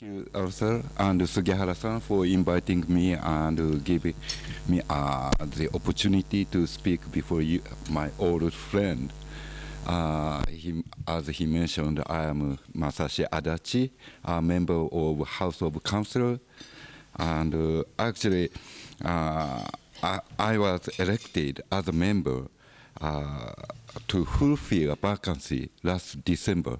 you, sir, and Sugihara-san for inviting me and giving me the opportunity to speak before you, my old friend. As he mentioned, I am Masashi Adachi, a member of House of Councillors, and actually, I was elected as a member to fulfill a vacancy last December.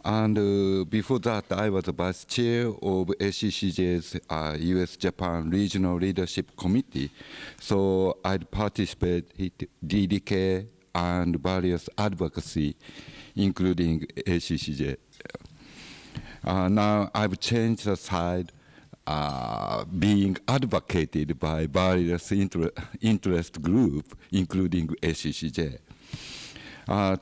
And before that, I was the vice chair of ACCJ's U.S.-Japan Regional Leadership Committee. So I'd participated DDK and various advocacy, including ACCJ. Now I've changed the side, being advocated by various interest groups, including ACCJ.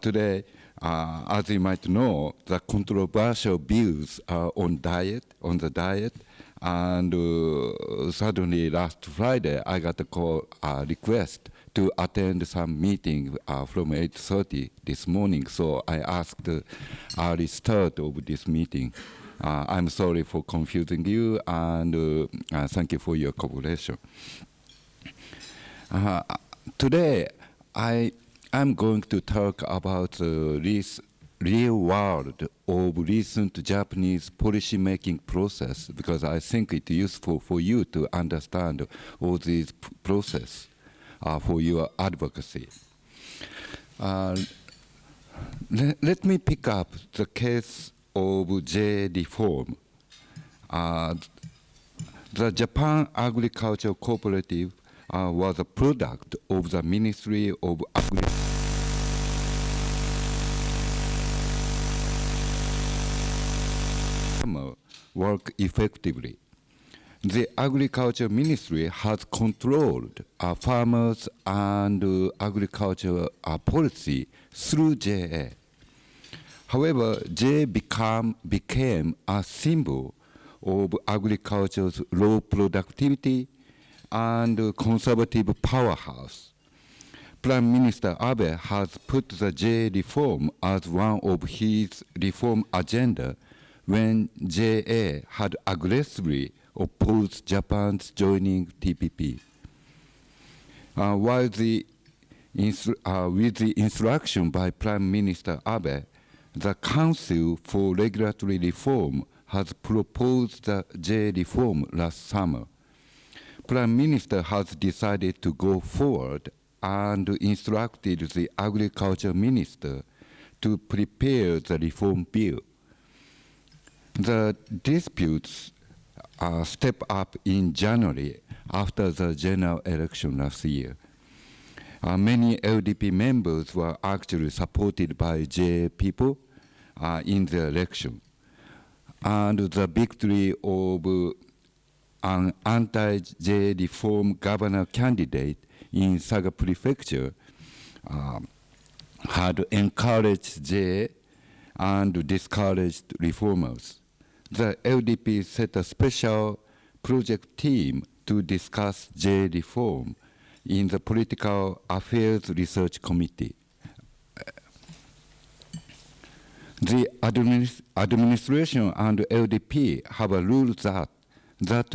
Today, as you might know, the controversial views are on the diet, and suddenly last Friday I got a call, request to attend some meeting from 8:30 this morning. So I asked the early start of this meeting. I'm sorry for confusing you, and thank you for your cooperation. Today, I'm going to talk about this real world of recent Japanese policy-making process, because I think it's useful for you to understand all these process for your advocacy. Let me pick up the case of J reform. The Japan Agriculture Cooperative was a product of the Ministry of Agriculture. Work effectively. The Agriculture Ministry has controlled farmers and agriculture policy through JA. However, JA became a symbol of agriculture's low productivity and conservative powerhouse. Prime Minister Abe has put the JA reform as one of his reform agenda when JA had aggressively opposed Japan's joining TPP. With the instruction by Prime Minister Abe, the Council for Regulatory Reform has proposed the JA reform last summer. Prime Minister has decided to go forward and instructed the Agriculture Minister to prepare the reform bill. The disputes step up in January after the general election last year. Many LDP members were actually supported by JA people in the election. And the victory of an anti-JA reform governor candidate in Saga Prefecture had encouraged JA and discouraged reformers. The LDP set a special project team to discuss JA reform in the Political Affairs Research Committee. The administration and LDP have a rule that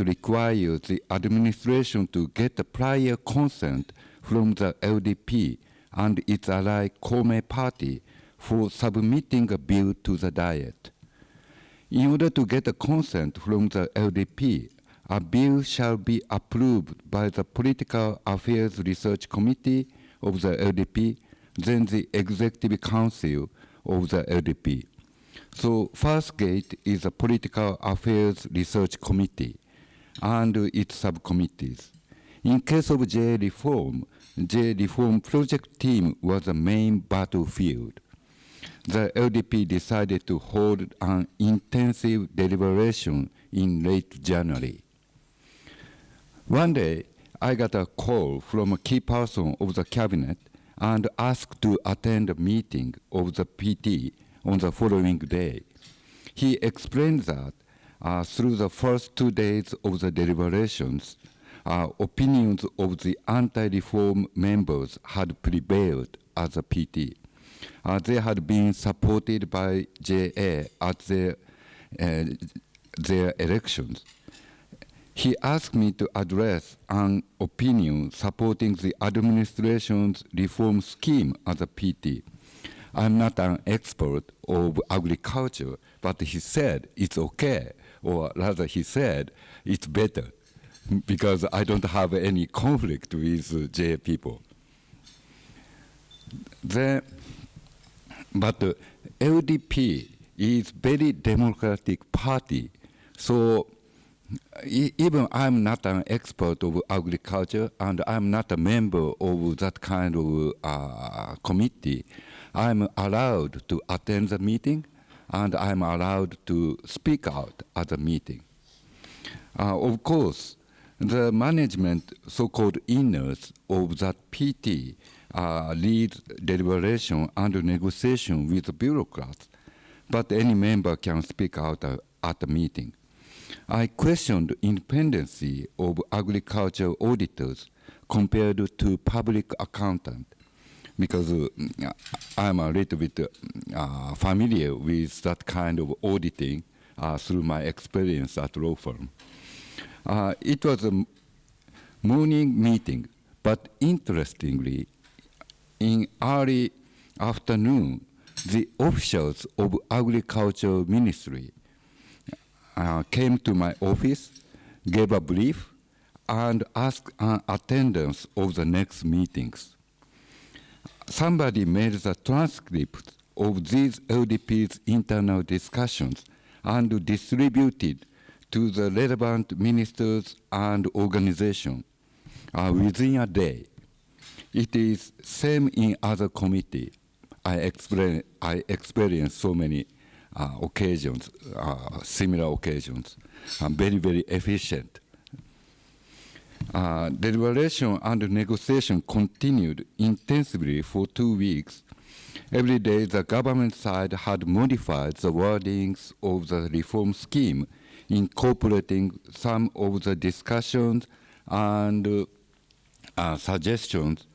requires the administration to get a prior consent from the LDP and its ally Kome Party for submitting a bill to the Diet. In order to get a consent from the LDP, a bill shall be approved by the Political Affairs Research Committee of the LDP, then the Executive Council of the LDP. So first gate is the Political Affairs Research Committee and its subcommittees. In case of JA reform project team was the main battlefield. The LDP decided to hold an intensive deliberation in late January. One day, I got a call from a key person of the cabinet and asked to attend a meeting of the PT on the following day. He explained that through the first 2 days of the deliberations, opinions of the anti-reform members had prevailed as a PT. They had been supported by JA at the their elections. He asked me to address an opinion supporting the administration's reform scheme as a PT. I'm not an expert of agriculture, but he said it's okay, or rather he said it's better, because I don't have any conflict with JA people. But LDP is very democratic party, so even I'm not an expert of agriculture and I'm not a member of that kind of committee, I'm allowed to attend the meeting and I'm allowed to speak out at the meeting. Of course, the management, so-called inners of that PT, lead deliberation and negotiation with the bureaucrats, but any member can speak out at the meeting. I questioned independency of agriculture auditors compared to public accountant, because I'm a little bit familiar with that kind of auditing through my experience at law firm. It was a morning meeting, but interestingly, in early afternoon, the officials of Agriculture Ministry came to my office, gave a brief, and asked attendance of the next meetings. Somebody made the transcript of these LDP's internal discussions and distributed to the relevant ministers and organizations within a day. It is same in other committee. I experienced so many occasions, similar occasions, very, very efficient. Deliberation and negotiation continued intensively for 2 weeks. Every day, the government side had modified the wordings of the reform scheme, incorporating some of the discussions and suggestions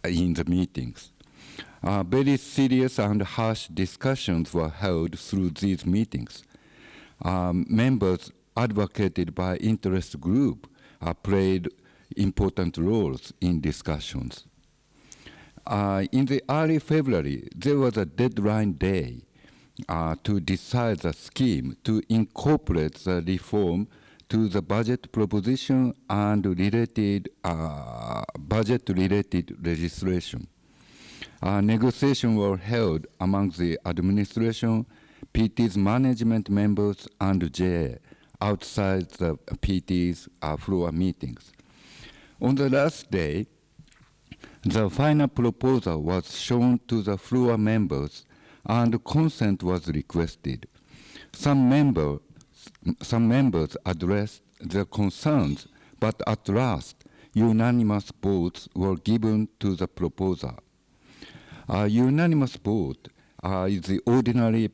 in the meetings. Very serious and harsh discussions were held through these meetings. Members advocated by interest group played important roles in discussions. In the early February, there was a deadline day to decide the scheme to incorporate the reform to the budget proposition and related budget-related legislation. Negotiations were held among the administration, PT's management members, and JA outside the PT's floor meetings. On the last day, the final proposal was shown to the floor members and consent was requested. Some members addressed their concerns, but at last, unanimous votes were given to the proposal. Unanimous vote is the ordinary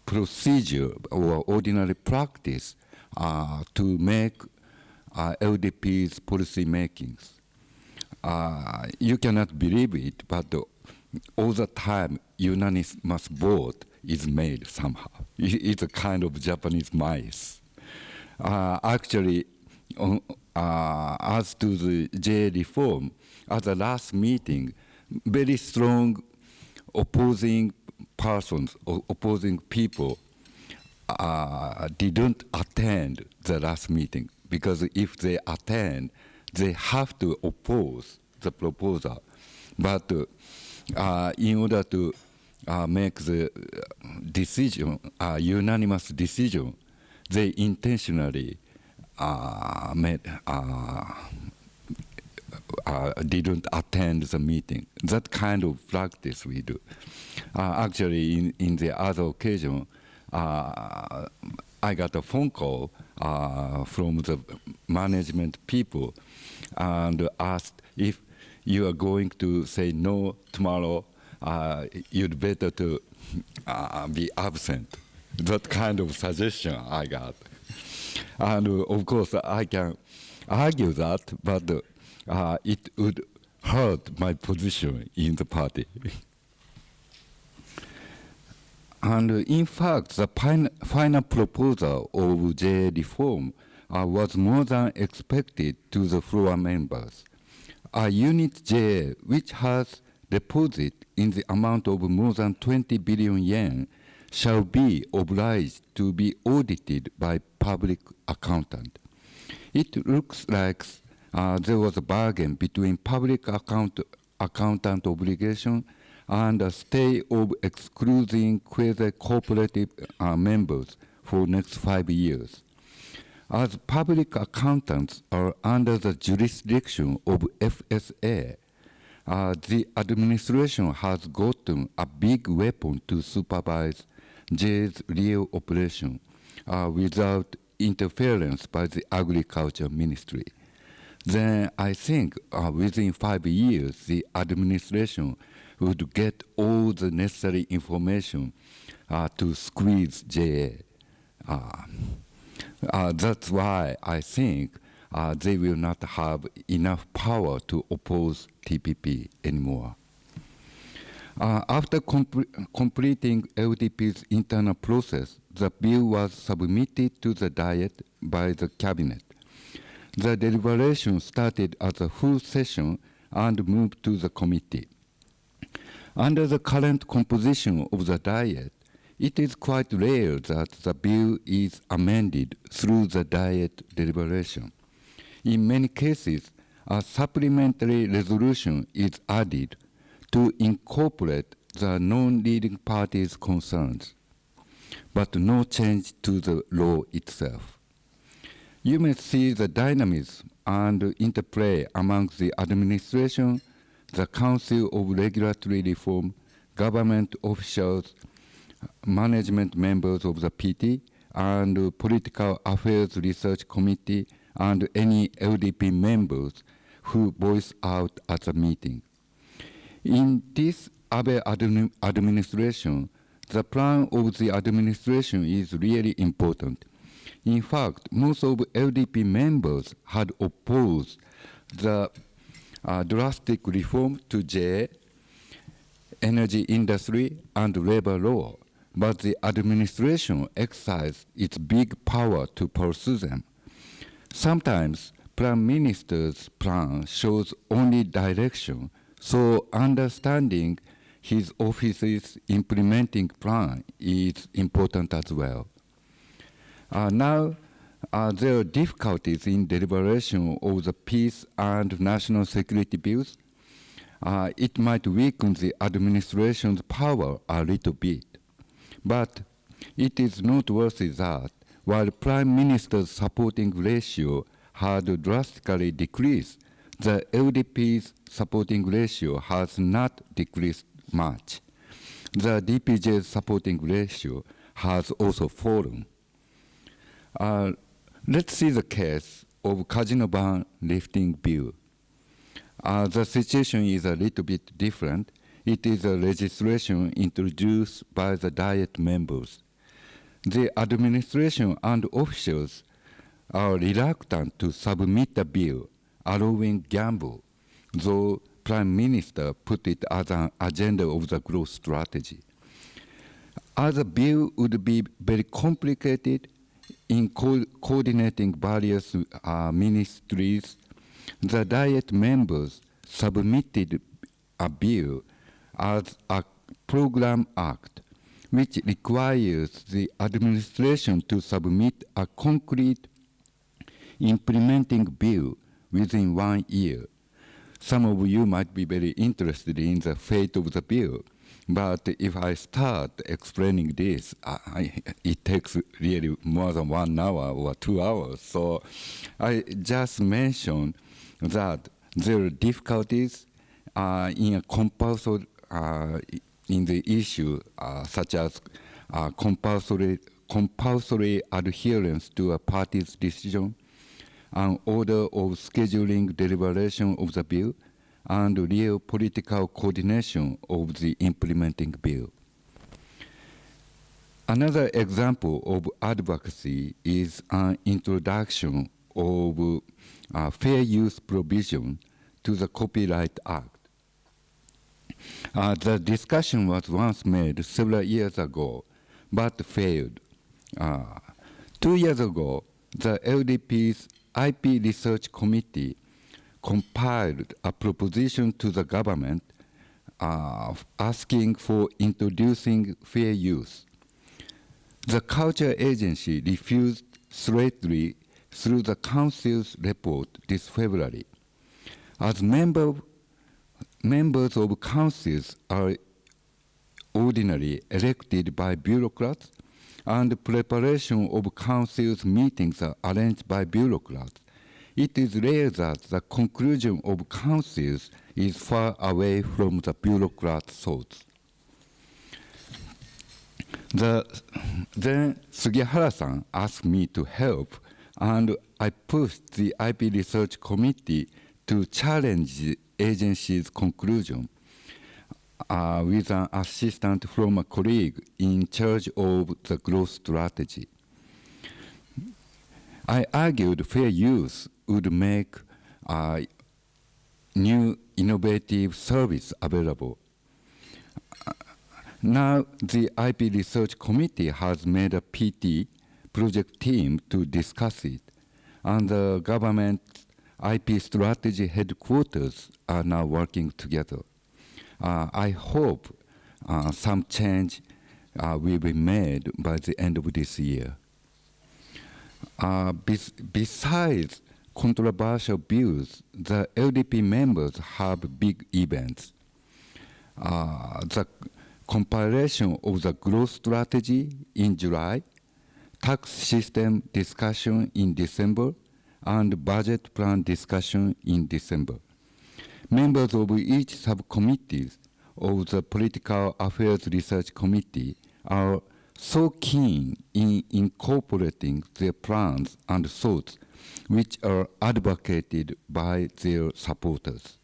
procedure or ordinary practice to make LDP's policy makings. You cannot believe it, but all the time unanimous vote is made somehow. It's a kind of Japanese mice. Actually, as to the J reform, at the last meeting, very strong opposing persons or opposing people didn't attend the last meeting, because if they attend, they have to oppose the proposal. But in order to make the decision, unanimous decision, they intentionally didn't attend the meeting. That kind of practice we do. Actually, in the other occasion, I got a phone call from the management people and asked if you are going to say no tomorrow, you'd better to be absent. That kind of suggestion I got. And of course, I can argue that, but it would hurt my position in the party. And in fact, the final proposal of JA reform was more than expected to the floor members. A unit JA which has deposit in the amount of more than 20 billion yen shall be obliged to be audited by public accountant. It looks like there was a bargain between public accountant obligation and a stay of excluding quasi-cooperative members for next 5 years. As public accountants are under the jurisdiction of FSA, the administration has gotten a big weapon to supervise JA's real operation without interference by the Agriculture Ministry. Then I think within 5 years, the administration would get all the necessary information to squeeze JA. That's why I think they will not have enough power to oppose TPP anymore. After completing LDP's internal process, the bill was submitted to the Diet by the Cabinet. The deliberation started as a full session and moved to the committee. Under the current composition of the Diet, it is quite rare that the bill is amended through the Diet deliberation. In many cases, a supplementary resolution is added to incorporate the non-leading party's concerns, but no change to the law itself. You may see the dynamism and interplay among the administration, the Council of Regulatory Reform, government officials, management members of the PT, and Political Affairs Research Committee, and any LDP members who voice out at the meeting. In this Abe administration, the plan of the administration is really important. In fact, most of LDP members had opposed the drastic reform to JA, energy industry, and labor law, but the administration exercised its big power to pursue them. Sometimes, Prime Minister's plan shows only direction, so understanding his office's implementing plan is important as well. Now, there are difficulties in deliberation of the peace and national security bills. It might weaken the administration's power a little bit. But it is noteworthy that while Prime Minister's supporting ratio had drastically decreased, the LDP's supporting ratio has not decreased much. The DPJ's supporting ratio has also fallen. Let's see the case of casino ban lifting bill. The situation is a little bit different. It is a legislation introduced by the Diet members. The administration and officials are reluctant to submit a bill allowing gamble, though Prime Minister put it as an agenda of the growth strategy. As a bill would be very complicated in coordinating various ministries, the Diet members submitted a bill as a program act, which requires the administration to submit a concrete implementing bill within 1 year. Some of you might be very interested in the fate of the bill, but if I start explaining this, it takes really more than 1 hour or 2 hours. So I just mentioned that there are difficulties in a compulsory in the issue, such as compulsory adherence to a party's decision, an order of scheduling deliberation of the bill, and real political coordination of the implementing bill. Another example of advocacy is an introduction of fair use provision to the Copyright Act. The discussion was once made several years ago, but failed. 2 years ago, the LDP's IP Research Committee compiled a proposition to the government asking for introducing fair use. The Culture Agency refused straightly through the Council's report this February. As members of councils are ordinarily elected by bureaucrats, and preparation of council's meetings are arranged by bureaucrats, it is rare that the conclusion of councils is far away from the bureaucrat's thoughts. Then Sugihara-san asked me to help, and I pushed the IP Research Committee to challenge the agency's conclusion with an assistant from a colleague in charge of the growth strategy. I argued fair use would make new innovative service available. Now the IP Research Committee has made a PT project team to discuss it, and the government IP strategy headquarters are now working together. I hope some change will be made by the end of this year. Besides controversial views, the LDP members have big events. The compilation of the growth strategy in July, tax system discussion in December, and budget plan discussion in December. Members of each subcommittees of the Political Affairs Research Committee are so keen in incorporating their plans and thoughts, which are advocated by their supporters.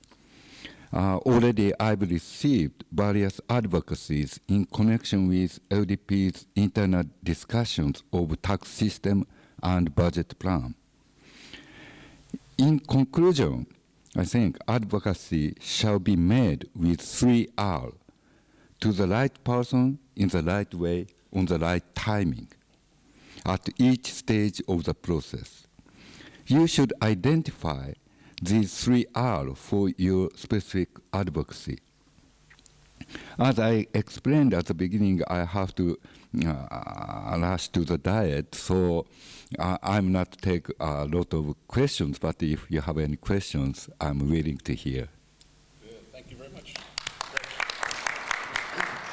Already I've received various advocacies in connection with LDP's internal discussions of tax system and budget plan. In conclusion, I think advocacy shall be made with 3 R: to the right person, in the right way, on the right timing, at each stage of the process. You should identify these 3 R for your specific advocacy. As I explained at the beginning, I have to rush to the diet, so I'm not take a lot of questions, but if you have any questions, I'm willing to hear. Good. Thank you very much.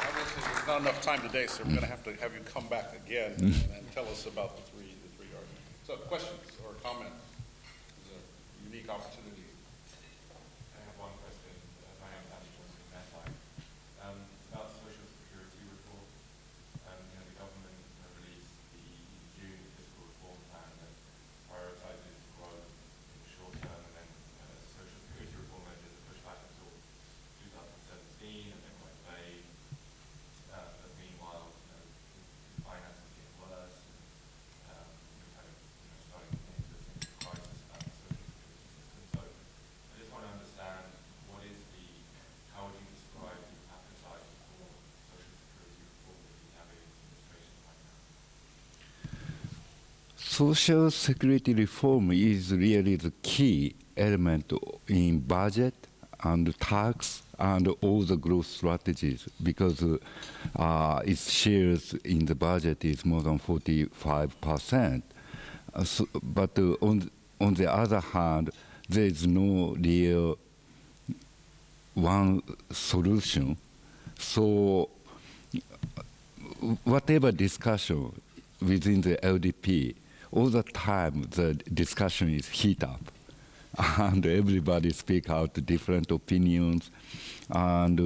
Obviously, there's not enough time today, so we're going to have you come back again and tell us about the three arguments. So, questions or comments? This is a unique opportunity. I have one question. My name is Andy Johnson, MetLife. About social security reform. The government released the June fiscal reform plan that prioritizes growth in the short term, and then social security reform measures are pushed back until 2017, and they're quite vague. But meanwhile, finance is getting worse. We're kind of starting to get into a sense of crisis about the social security system. So I just want to understand how would you describe the appetite for social security reform that we have in the administration right now? Social security reform is really the key element in budget and tax and all the growth strategies, because its shares in the budget is more than 45%. But on the other hand, there is no real one solution. So whatever discussion within the LDP, all the time the discussion is heat up, and everybody speak out different opinions, and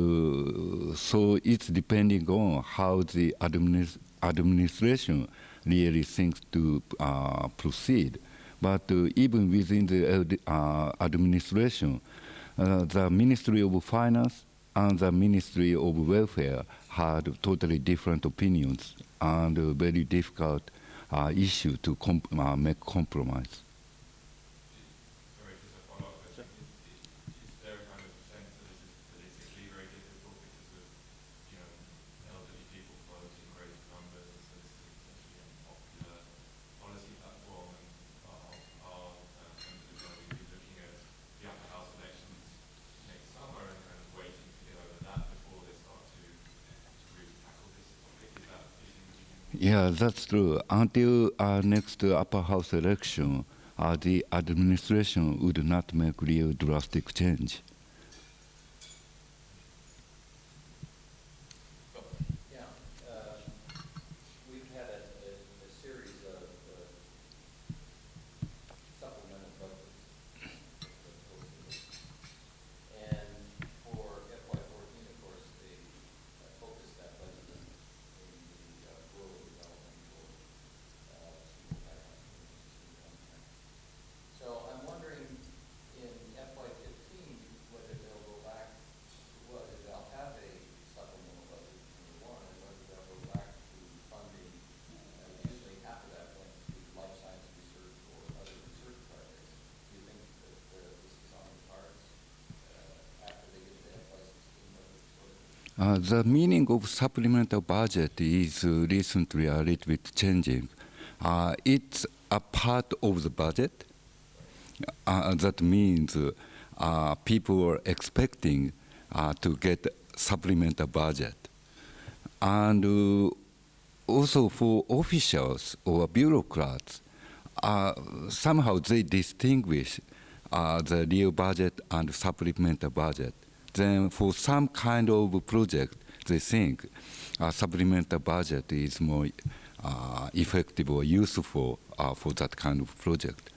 so it's depending on how the administration really thinks to proceed. But even within the administration, the Ministry of Finance and the Ministry of Welfare had totally different opinions, and a very difficult issue to make compromise. Sorry, just a follow-up question. Is there a kind of sense that this is politically very difficult because of elderly people voting great numbers, Yeah, that's true. Until next upper house election, the administration would not make real drastic change. Yeah, we've had a series of supplemental budgets. And for FY14, of course, they focused that budget in the rural development for single parent. So I'm wondering in FY15 whether they'll go back, whether they'll have a supplemental budget number one, and whether they'll go back to funding. Usually half of that went to life science research or other research projects. Do you think that this is on the cards after they get the FY16 budget sorted? The meaning of supplemental budget is recently a little bit changing. It's a part of the budget. That means people are expecting to get supplemental budget. And also for officials or bureaucrats, somehow they distinguish the real budget and supplemental budget. Then for some kind of project, they think supplemental budget is more effective or useful for that kind of project.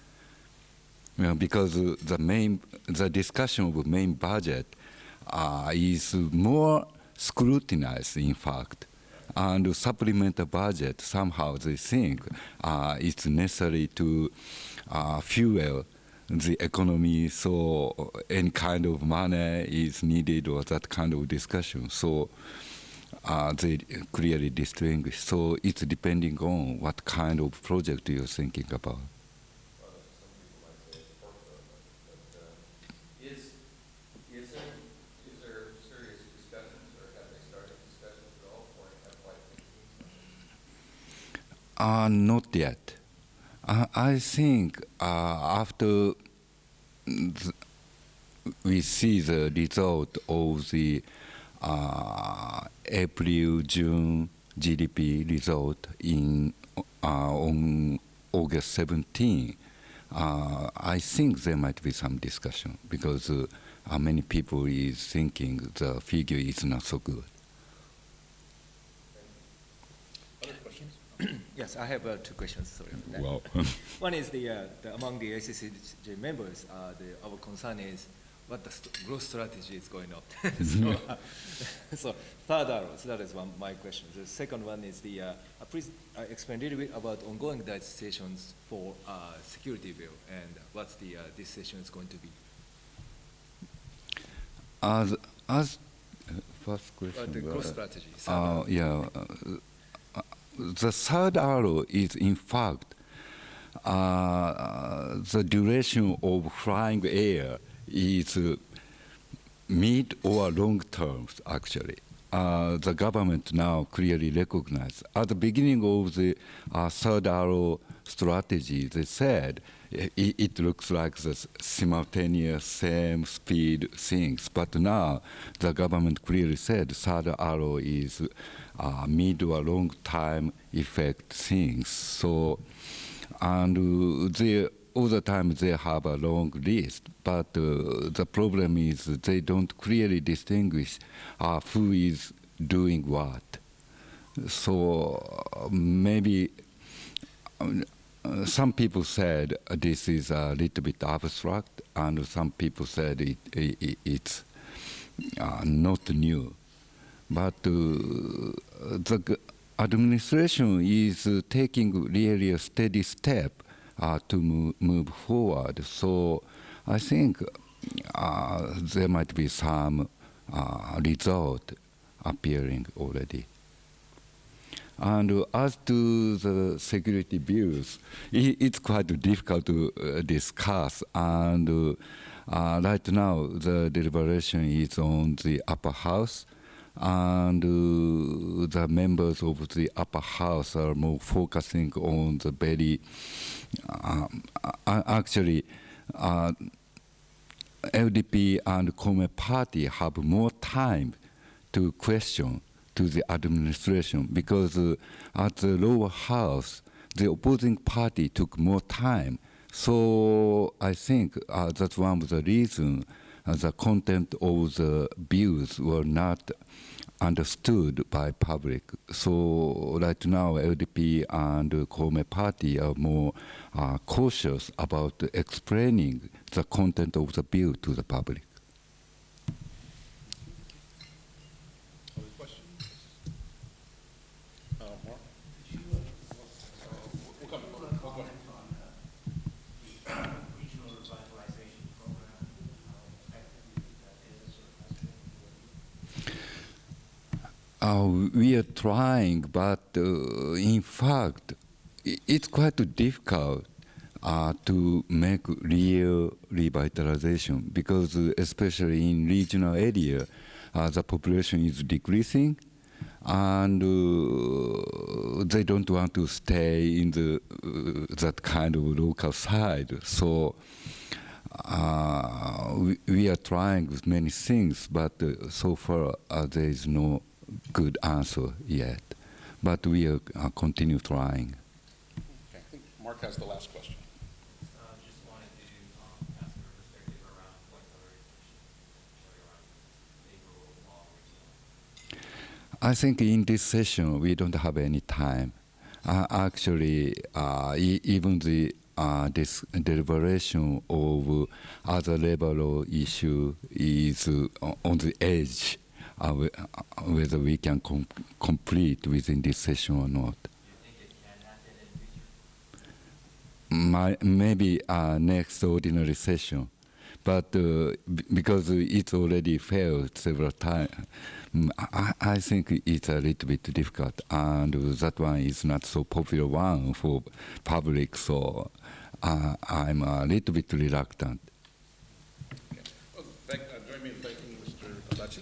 Because the discussion of main budget is more scrutinized, in fact. And supplemental budget, somehow they think it's necessary to fuel the economy, so any kind of money is needed or that kind of discussion. So they clearly distinguish. So it's depending on what kind of project you're thinking about. Is there serious discussions, or have they started discussions at all for FY15? Not yet. I think after we see the result of the April-June GDP result on August 17, I think there might be some discussion because many people is thinking the figure is not so good. Other questions? Yes, I have two questions. Sorry for that. Wow. One is among the ACCJ members, our concern is what the growth strategy is going on. So third arrow, so that is my question. The second one is please explain a little bit about ongoing decisions for security bill and what's the decision is going to be. As first question. The growth strategy. The third arrow is in fact the duration of flying air is mid or long terms actually. The government now clearly recognizes. At the beginning of the third arrow strategy, they said it looks like the simultaneous same speed things. But now the government clearly said third arrow is mid or long time effect things. So, and all the time they have a long list, but the problem is they don't clearly distinguish who is doing what. So maybe some people said this is a little bit abstract, and some people said it's not new. But the administration is taking really a steady step to move forward. So I think there might be some result appearing already. And as to the security bills, it's quite difficult to discuss. And right now, the deliberation is on the upper house. And the members of the upper house are more focusing on the very, actually, LDP and Communist Party have more time to to the administration, because at the lower house, the opposing party took more time. So I think that's one of the reasons the content of the bills were not understood by public. So right now, LDP and Kome Party are more cautious about explaining the content of the bill to the public. Other questions? Mark? We'll come. Go ahead. Regional revitalization program, how effective that is or has been? We are trying, but in fact, it's quite difficult to make real revitalization, because especially in regional area, the population is decreasing, and they don't want to stay in the that kind of local side. So we are trying with many things, but so far there is no good answer yet. But we are continue trying. Okay, I think Mark has the last question. Just wanted to ask your perspective around what other around legal law reform. I think in this session we don't have any time. Actually, even the this deliberation of other level of issue is on the edge, whether we can complete within this session or not. Do you think it can happen in the future? Maybe next ordinary session, but because it's already failed several times, I think it's a little bit difficult, and that one is not so popular one for public, so I'm a little bit reluctant. Okay. Well, join me in thanking Mr. Adachi.